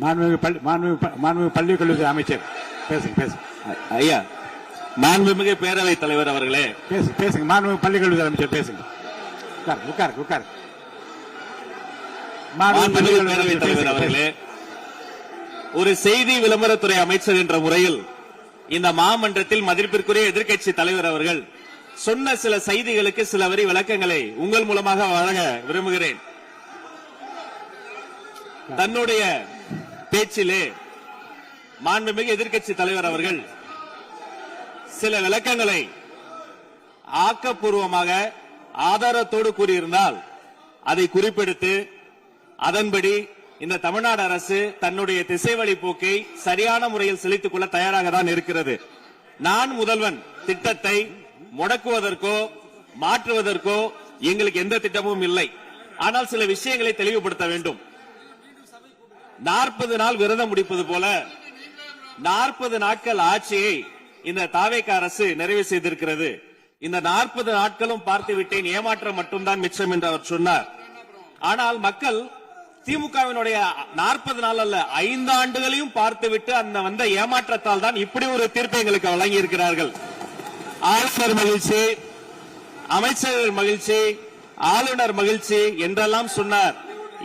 மாண்புமிகு பள்ளிக் கல்வித்துறை அமைச்சர் பேசுங்க. ஐயா, மாண்புமிகு பேரவைத் தலைவர் அவர்களே பேசுங்க. மாண்புமிகு பள்ளிக் கல்வித்துறை அமைச்சர் பேசுங்க. உட்கார். மாண்புமிகு பேரவைத் தலைவர் அவர்களே, ஒரு செய்தி விளம்பரத்துறை அமைச்சர் என்ற முறையில் இந்த மாமன்றத்தில் மதிப்பிற்குரிய எதிர்க்கட்சி தலைவர் அவர்கள் சொன்ன சில செய்திகளுக்கு சில வரி விளக்கங்களை உங்கள் மூலமாக வழங்க விரும்புகிறேன். தன்னுடைய பேச்சிலே மாண்புமிகு எதிர்க்கட்சி தலைவர் அவர்கள் சில விளக்கங்களை ஆக்கப்பூர்வமாக ஆதாரத்தோடு கூறியிருந்தால் அதை குறிப்பெடுத்து அதன்படி இந்த தமிழ்நாடு அரசு தன்னுடைய திசைவழி போக்கை சரியான முறையில் செலுத்திக் கொள்ள தயாராக தான் இருக்கிறது. நான் முதல்வன் திட்டத்தை முடக்குவதற்கோ மாற்றுவதற்கோ எங்களுக்கு எந்த திட்டமும் இல்லை. ஆனால் சில விஷயங்களை தெளிவுபடுத்த வேண்டும். 40 நாள் விரதம் முடிப்பது போல 40 நாட்கள் ஆட்சியை இந்த தாவேக அரசு நிறைவு செய்திருக்கிறது. இந்த 40 நாட்களும் பார்த்து விட்டேன், ஏமாற்றம் மட்டும்தான் மிச்சம் என்று அவர் சொன்னார். ஆனால் மக்கள் திமுகவினுடைய 40 நாள் அல்ல 5 ஆண்டுகளையும் பார்த்துவிட்டு அந்த வந்த ஏமாற்றத்தால் தான் இப்படி ஒரு தீர்ப்பை எங்களுக்கு வழங்கி இருக்கிறார்கள். ஆளுநர் மகிழ்ச்சி, அமைச்சர்கள் மகிழ்ச்சி, ஆளுநர் மகிழ்ச்சி என்றெல்லாம் சொன்னார்.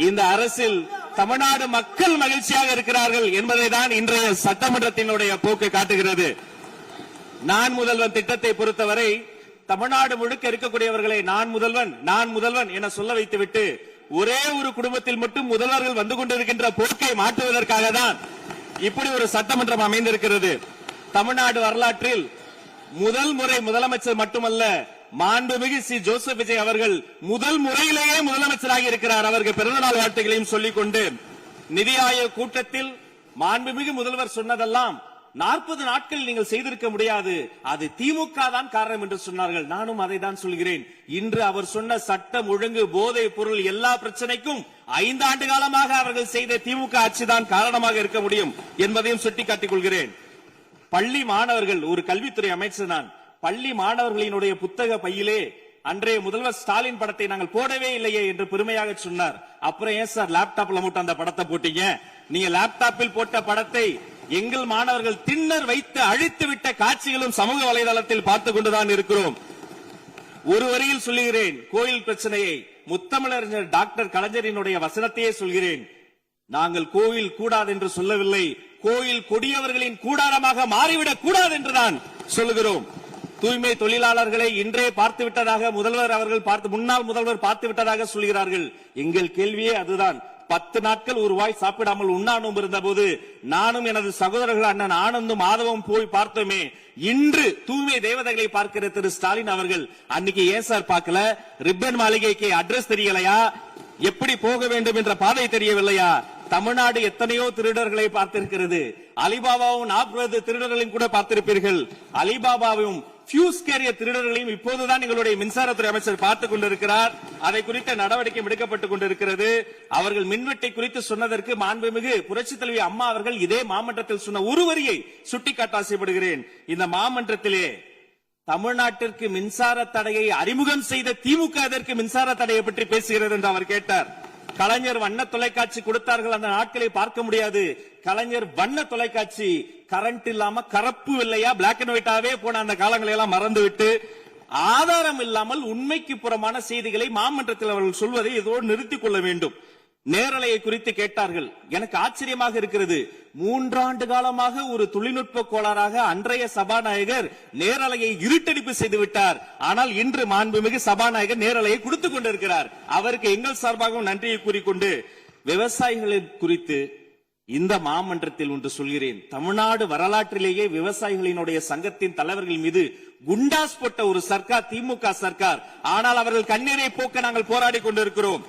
இந்த அரசில் தமிழ்நாடு மக்கள் மகிழ்ச்சியாக இருக்கிறார்கள் என்பதை தான் இன்றைய சட்டமன்றத்தினுடைய போக்கு காட்டுகிறது. நான் முதல்வன் திட்டத்தை பொறுத்தவரை தமிழ்நாடு முழுக்க இருக்கக்கூடியவர்களை நான் முதல்வன் என சொல்ல வைத்துவிட்டு ஒரே ஒரு குடும்பத்தில் மட்டும் முதல்வர்கள் வந்து கொண்டிருக்கின்ற போக்கை மாற்றுவதற்காக தான் இப்படி ஒரு சட்டமன்றம் அமைந்திருக்கிறது. தமிழ்நாடு வரலாற்றில் முதல் முறை முதலமைச்சர் மட்டுமல்ல, மாண்புமிகு சி ஜோசப் விஜய் அவர்கள் முதல் முறையிலேயே முதலமைச்சராக இருக்கிறார். அவருக்கு பிறந்தநாள் வாழ்த்துக்களையும் சொல்லிக் கொண்டு, நிதி ஆயோக் கூட்டத்தில் மாண்புமிகு முதல்வர் சொன்னதெல்லாம் 40 நாட்கள் நீங்கள் செய்திருக்க முடியாது, அது திமுக தான் காரணம் என்று சொன்னார்கள். நானும் அதை தான் சொல்கிறேன். இன்று அவர் சொன்ன சட்டம் ஒழுங்கு, போதை பொருள் எல்லா பிரச்சனைக்கும் 5 ஆண்டு காலமாக அவர்கள் செய்த திமுக ஆட்சி தான் காரணமாக இருக்க முடியும் என்பதையும் சுட்டிக்காட்டிக் கொள்கிறேன். பள்ளி மாணவர்கள், ஒரு கல்வித்துறை அமைச்சர் நான், பள்ளி மாணவர்களினுடைய புத்தக பையிலே அன்றைய முதல்வர் ஸ்டாலின் படத்தை நாங்கள் போடவே இல்லையே என்று பெருமையாக சொன்னார். அப்புறம் ஏன் சார் லேப்டாப்ல மட்டும் அந்த படத்தை போட்டீங்க? நீங்க லேப்டாப்பில் போட்ட படத்தை எங்கள் மாணவர்கள் திண்ணர் வைத்து அழித்து விட்ட காட்சிகளும் சமூக வலைதளத்தில் பார்த்துக் கொண்டுதான் இருக்கிறோம். ஒரு வரியில் சொல்லுகிறேன், கோயில் பிரச்சனையை முத்தமிழறிஞர் டாக்டர் கலைஞரினுடைய வசனத்தையே சொல்கிறேன். நாங்கள் கோயில் கூடாது என்று சொல்லவில்லை, கோயில் கொடியவர்களின் கூடாரமாக மாறிவிடக் கூடாது என்றுதான் சொல்லுகிறோம். தூய்மை தொழிலாளர்களை இன்றே பார்த்து விட்டதாக முன்னாள் முதல்வர் பார்த்து விட்டதாக சொல்கிறார்கள். எங்கள் கேள்வியே அதுதான். 10 நாட்கள் ஒரு வாய் சாப்பிடாமல் உண்ணாநோம்பு இருந்த போது நானும் எனது சகோதரர்கள் அண்ணன் ஆனந்தும் ஆதவம் போய் பார்த்தோமே. இன்று தூய்மை தேவதைகளை பார்க்கிற திரு ஸ்டாலின் அவர்கள் அன்னைக்கு ஏன் சார் பார்க்கல? ரிப்பன் மாளிகைக்கு அட்ரஸ் தெரியலையா? எப்படி போக வேண்டும் என்ற பாதை தெரியவில்லையா? தமிழ்நாடு எத்தனையோ திருடர்களை பார்த்திருக்கிறது. அலிபாபாவும் 40 திருடர்களையும் கூட பார்த்திருப்பீர்கள். அலிபாபாவும் பியூஸ் கேரியர் திருடர்களையும் இப்போதுதான் எங்களுடைய மின்சாரத்துறை அமைச்சர் பார்த்துக் கொண்டிருக்கிறார். அதை குறித்த நடவடிக்கை எடுக்கப்பட்டுக் கொண்டிருக்கிறது. அவர்கள் மின்வெட்டை குறித்து சொன்னதற்கு மாண்புமிகு புரட்சி தலைவி அம்மா அவர்கள் இதே மாமன்றத்தில் சொன்ன ஒரு வரியை சுட்டிக்காட்ட ஆசைப்படுகிறேன். இந்த மாமன்றத்திலே தமிழ்நாட்டிற்கு மின்சார தடையை அறிமுகம் செய்த திமுக அதற்கு மின்சார தடையை பற்றி பேசுகிறது என்று அவர் கேட்டார். கலைஞர் வண்ண தொலைக்காட்சி கொடுத்தார்கள், அந்த நாட்களை பார்க்க முடியாது. கலைஞர் வண்ண தொலைக்காட்சி கரண்ட் இல்லாம கரப்பு இல்லையா பிளாக் அண்ட் ஒயிட்டாவே போன அந்த காலங்களை எல்லாம் மறந்துவிட்டு ஆதாரம் இல்லாமல் உண்மைக்கு புறமான செய்திகளை மாமன்றத்தில் அவர்கள் சொல்வதை இதோடு நிறுத்திக் கொள்ள வேண்டும். நேரலையை குறித்து கேட்டார்கள். எனக்கு ஆச்சரியமாக இருக்கிறது. 3 ஆண்டு காலமாக ஒரு தொழில்நுட்ப கோளாறாக அன்றைய சபாநாயகர் நேரலையை இருட்டடிப்பு செய்து விட்டார். ஆனால் இன்று மாண்புமிகு சபாநாயகர் நேரலையை கொடுத்துக் கொண்டிருக்கிறார். அவருக்கு எங்கள் சார்பாகவும் நன்றியை கூறிக்கொண்டு, விவசாயிகளை குறித்து இந்த மாமன்றத்தில் ஒன்று சொல்கிறேன். தமிழ்நாடு வரலாற்றிலேயே விவசாயிகளினுடைய சங்கத்தின் தலைவர்கள் மீது குண்டாஸ் போட்ட ஒரு சர்க்கார் திமுக சர்க்கார். ஆனால் அவர்கள் கண்ணீரை போக்க நாங்கள் போராடி கொண்டிருக்கிறோம்.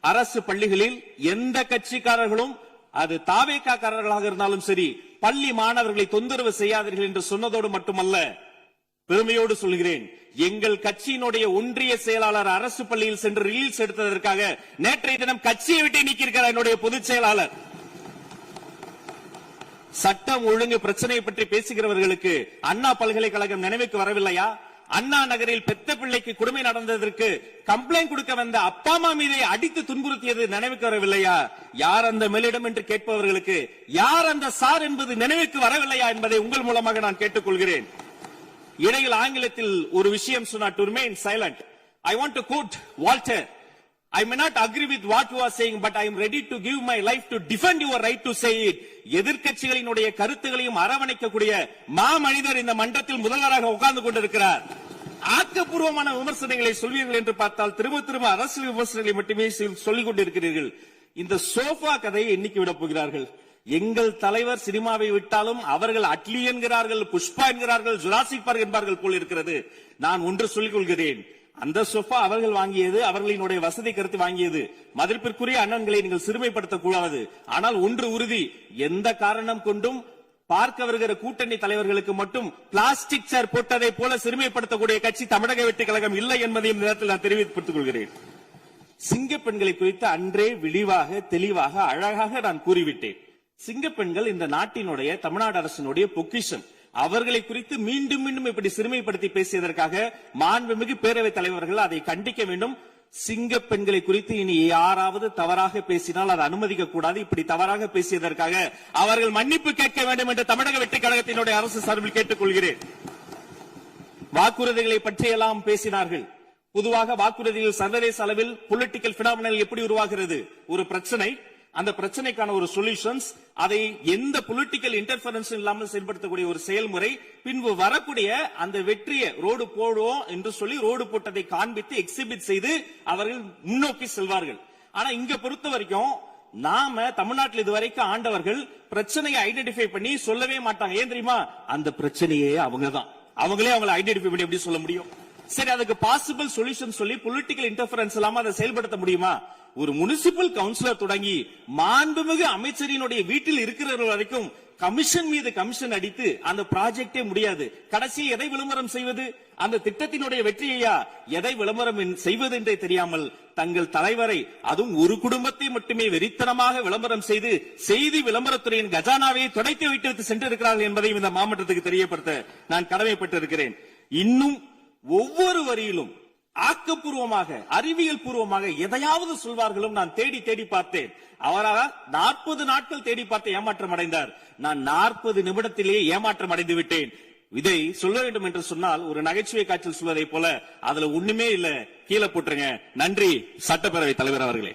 அரசு பள்ளிகளில் எந்த கட்சிக்காரர்களும், அது தாவேகாரர்களாக இருந்தாலும் சரி, பள்ளி மாணவர்களை தொந்தரவு செய்யாதீர்கள் என்று சொன்னதோடு மட்டுமல்ல, பெருமையோடு சொல்கிறேன், எங்கள் கட்சியினுடைய ஒன்றிய செயலாளர் அரசு பள்ளியில் சென்று ரீல்ஸ் எடுத்ததற்காக நேற்றைய தினம் கட்சியை விட்டு நீக்கியிருக்கிறார் என்னுடைய பொதுச் செயலாளர். சட்டம் ஒழுங்கு பிரச்சனையை பற்றி பேசுகிறவர்களுக்கு அண்ணா பல்கலைக்கழகம் நினைவுக்கு வரவில்லையா? அண்ணா நகரில் பெத்த பிள்ளைக்கு கொடுமை நடந்ததற்கு கம்ப்ளைண்ட் கொடுக்க வந்த அப்பா அம்மா மீதை அடித்து துன்புறுத்தியது நினைவுக்கு வரவில்லையா? யார் அந்த மேலிடம் என்று கேட்பவர்களுக்கு யார் அந்த சார் என்பது நினைவுக்கு வரவில்லையா என்பதை உங்கள் மூலமாக நான் கேட்டுக்கொள்கிறேன். இடையில் ஆங்கிலத்தில் ஒரு விஷயம் சொன்னார், to remain silent. I want to quote Walter. I may not agree with what you are saying, but I am ready to give my life to defend your right to say it. எதிர்க்கட்சிகளினுடைய கருத்துகளையும் அரவணைக்கக்கூடிய மாமனிதர் இந்த மன்றத்தில் முதல்வராக உட்கார்ந்து கொண்டிருக்கிறார். ஆக்கப்பூர்வமான விமர்சனங்களை சொல்வீர்கள் என்று பார்த்தால் திரும்ப அரசியல் விமர்சனங்களை மட்டுமே சொல்லிக் கொண்டிருக்கிறீர்கள். இந்த சோஃபா கதையை என்னைக்கு விட போகிறார்கள்? எங்கள் தலைவர் சினிமாவை விட்டாலும் அவர்கள் அட்லி என்கிறார்கள், புஷ்பா என்கிறார்கள், ஜுராசிக் பார்க் என்பார்கள் போல் இருக்கிறது. நான் ஒன்று சொல்லிக் கொள்கிறேன், அந்த சோஃபா அவர்கள் வாங்கியது, அவர்களினுடைய வசதி கருத்து வாங்கியது. மதிப்பிற்குரிய அண்ணன்களை நீங்கள் சிறுமைப்படுத்தக் கூடாது. ஆனால் ஒன்று உறுதி, எந்த காரணம் கொண்டும் பார்க்க வருகிற கூட்டணி தலைவர்களுக்கு மட்டும் பிளாஸ்டிக் சேர் போட்டதை போல சிறுமைப்படுத்தக்கூடிய கட்சி தமிழக வெற்றி கழகம் இல்லை என்பதையும் நேரத்தில் நான் தெரிவித்துக் கொள்கிறேன். சிங்க பெண்களை குறித்து அன்றே விரிவாக தெளிவாக அழகாக நான் கூறிவிட்டேன். சிங்க பெண்கள் இந்த நாட்டினுடைய தமிழ்நாடு அரசினுடைய பொக்கிஷம். அவர்களை குறித்து மீண்டும் மீண்டும் இப்படி சிறுமைப்படுத்தி பேசியதற்காக மாண்புமிகு பேரவைத் தலைவர்கள் அதை கண்டிக்க வேண்டும். சிங்க பெண்களை குறித்து இனி யாராவது தவறாக பேசினால் அதை அனுமதிக்க கூடாது. இப்படி தவறாக பேசியதற்காக அவர்கள் மன்னிப்பு கேட்க வேண்டும் என்று தமிழக வெற்றி கழகத்தினுடைய அரசு சார்பில் கேட்டுக் கொள்கிறேன். வாக்குறுதிகளை பற்றியெல்லாம் பேசினார்கள். பொதுவாக வாக்குறுதிகள் சர்வதேச அளவில் பொலிட்டிக்கல் பினாமினல் எப்படி உருவாகிறது? ஒரு பிரச்சனை, அந்த பிரச்சனைக்கான ஒரு சொல்யூஷன்ஸ், அதை எந்த பொலிட்டிக்கல் இன்டர்ஃபரன்ஸ் இல்லாமல் செயல்படுத்தக்கூடிய ஒரு செயல்முறை, பின்பு வரக்கூடிய அந்த வெற்றியை ரோடு போடுவோம் என்று சொல்லி ரோடு போட்டதை காண்பித்து எக்ஸிபிட் செய்து அவர்கள் முன்னோக்கி செல்வார்கள். ஆனா இங்க பொறுத்த வரைக்கும் நாம தமிழ்நாட்டில் இதுவரைக்கும் ஆண்டவர்கள் பிரச்சனையை ஐடென்டிஃபை பண்ணி சொல்லவே மாட்டாங்க. ஏன் தெரியுமா? அந்த பிரச்சனையே அவங்கதான், அவங்களே அவங்களை ஐடென்டிஃபை பண்ணி எப்படி சொல்ல முடியும்? சரி, அதுக்கு பாசிபிள் சொல்யூஷன் சொல்லி பொலிட்டிக்கல் இன்டர்ஃபரன்ஸ் இல்லாம அதை செயல்படுத்த முடியுமா? ஒரு முனிசிபல் கவுன்சிலர் தொடங்கி மாண்புமிகு அமைச்சரினுடைய வீட்டில் இருக்கிறவர்கள் வரைக்கும் கமிஷன் மீது கமிஷன் அடித்து அந்த ப்ராஜெக்டே முடியாது. கடைசி எதை விளம்பரம் செய்வது? அந்த திட்டத்தினுடைய வெற்றியையா எதை விளம்பரம் செய்வது என்றே தெரியாமல் தங்கள் தலைவரை, அதுவும் ஒரு குடும்பத்தை மட்டுமே வெறித்தனமாக விளம்பரம் செய்து செய்தி விளம்பரத்துறையின் கஜானாவை துடைத்து வைத்து சென்றிருக்கிறார்கள் என்பதையும் இந்த மாவட்டத்துக்கு தெரியப்படுத்த நான் கடமைப்பட்டிருக்கிறேன். இன்னும் ஒவ்வொரு வரியிலும் ஆக்கப்பூர்வமாக அறிவியல் பூர்வமாக எதையாவது சொல்வார்களும் நான் தேடி தேடி பார்த்தேன். அவராக 40 நாட்கள் தேடி பார்த்து ஏமாற்றம் அடைந்தார். நான் 40 நிமிடத்திலேயே ஏமாற்றம் அடைந்து விட்டேன். இதை சொல்ல வேண்டும் என்று சொன்னால் ஒரு நகைச்சுவை காட்சியில் சொல்வதை போல அதுல ஒண்ணுமே இல்ல, கீழே போட்டுருங்க. நன்றி சட்டப்பேரவை தலைவர் அவர்களே.